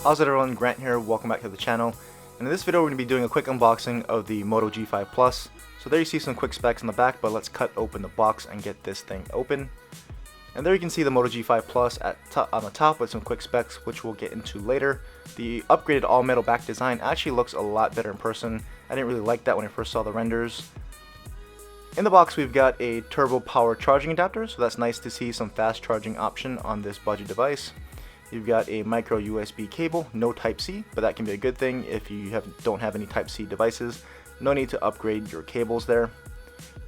How's it everyone, Grant here, welcome back to the channel. And in this video we're going to be doing a quick unboxing of the Moto G5 Plus. So there you see some quick specs on the back, but let's cut open the box and get this thing open. And there you can see the Moto G5 Plus on the top with some quick specs, which we'll get into later. The upgraded all metal back design actually looks a lot better in person. I didn't really like that when I first saw the renders. In the box we've got a turbo power charging adapter, so that's nice to see some fast charging option on this budget device. You've got a micro USB cable, no Type-C, but that can be a good thing if you don't have any Type-C devices. No need to upgrade your cables there.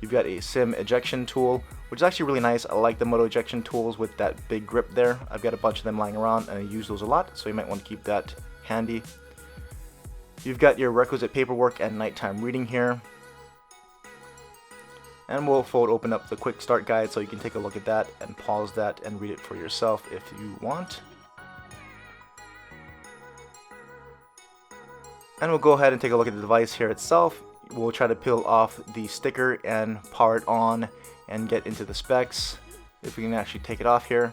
You've got a SIM ejection tool, which is actually really nice. I like the Moto ejection tools with that big grip there. I've got a bunch of them lying around and I use those a lot, so you might want to keep that handy. You've got your requisite paperwork and nighttime reading here. And we'll open up the quick start guide so you can take a look at that and pause that and read it for yourself if you want. And we'll go ahead and take a look at the device here itself. We'll try to peel off the sticker and power it on and get into the specs. If we can actually take it off here.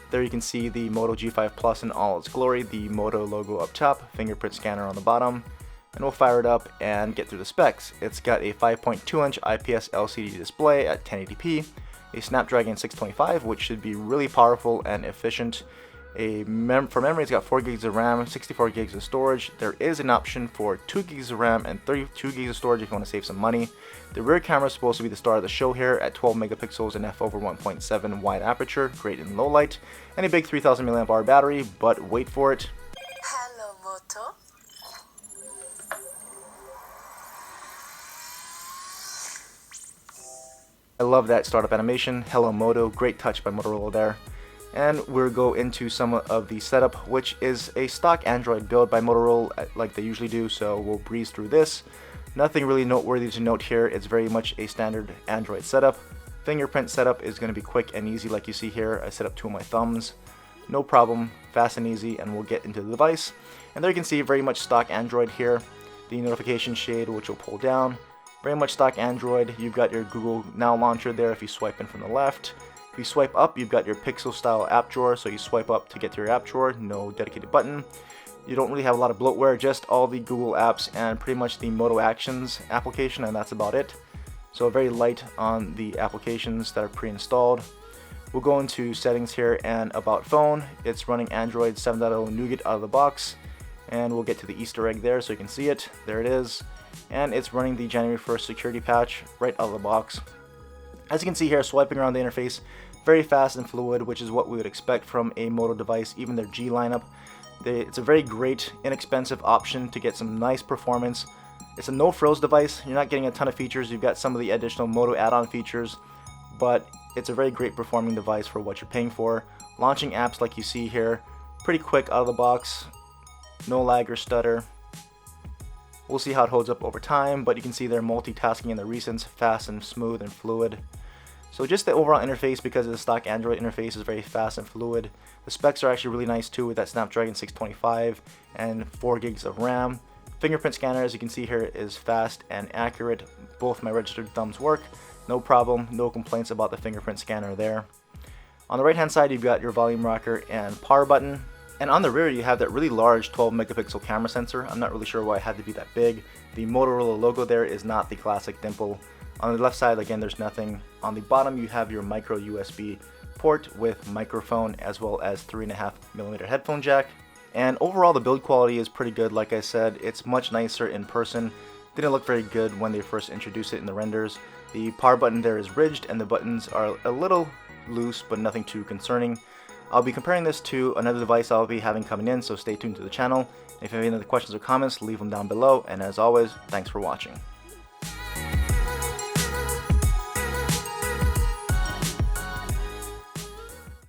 There you can see the Moto G5 Plus in all its glory, the Moto logo up top, fingerprint scanner on the bottom. And we'll fire it up and get through the specs. It's got a 5.2-inch IPS LCD display at 1080p, a Snapdragon 625, which should be really powerful and efficient. For memory, it's got 4 gigs of RAM, 64 gigs of storage. There is an option for 2 gigs of RAM and 32 gigs of storage if you want to save some money. The rear camera is supposed to be the star of the show here at 12 megapixels and f/1.7 wide aperture, great in low light, and a big 3000 mAh battery, but wait for it. Hello, Moto. I love that startup animation. Hello Moto, great touch by Motorola there. And we'll go into some of the setup, which is a stock Android build by Motorola like they usually do, so we'll breeze through this. Nothing really noteworthy to note here. It's very much a standard Android setup. Fingerprint setup is going to be quick and easy like you see here. I set up 2 of my thumbs. No problem, fast and easy, and we'll get into the device. And there you can see very much stock Android here. The notification shade, which will pull down. Very much stock Android. You've got your Google Now launcher there if you swipe in from the left. If you swipe up, you've got your Pixel style app drawer, so you swipe up to get to your app drawer, no dedicated button. You don't really have a lot of bloatware, just all the Google apps and pretty much the Moto Actions application, and that's about it. So very light on the applications that are pre-installed. We'll go into settings here and about phone. It's running Android 7.0 Nougat out of the box, and we'll get to the Easter egg there so you can see it. There it is. And it's running the January 1st security patch right out of the box. As you can see here, swiping around the interface, very fast and fluid, which is what we would expect from a Moto device, even their G lineup. It's a very great, inexpensive option to get some nice performance. It's a no-frills device. You're not getting a ton of features. You've got some of the additional Moto add-on features, but it's a very great performing device for what you're paying for. Launching apps like you see here, pretty quick out of the box, no lag or stutter. We'll see how it holds up over time, but you can see they're multitasking in the recents, fast and smooth and fluid. So just the overall interface, because of the stock Android interface, is very fast and fluid. The specs are actually really nice too, with that Snapdragon 625 and 4 gigs of RAM. Fingerprint scanner, as you can see here, is fast and accurate. Both my registered thumbs work. No problem, no complaints about the fingerprint scanner there. On the right hand side, you've got your volume rocker and power button. And on the rear, you have that really large 12 megapixel camera sensor. I'm not really sure why it had to be that big. The Motorola logo there is not the classic dimple. On the left side, again, there's nothing. On the bottom, you have your micro USB port with microphone as well as 3.5mm headphone jack. And overall, the build quality is pretty good. Like I said, it's much nicer in person. Didn't look very good when they first introduced it in the renders. The power button there is ridged and the buttons are a little loose, but nothing too concerning. I'll be comparing this to another device I'll be having coming in, so stay tuned to the channel. If you have any other questions or comments, leave them down below. And as always, thanks for watching.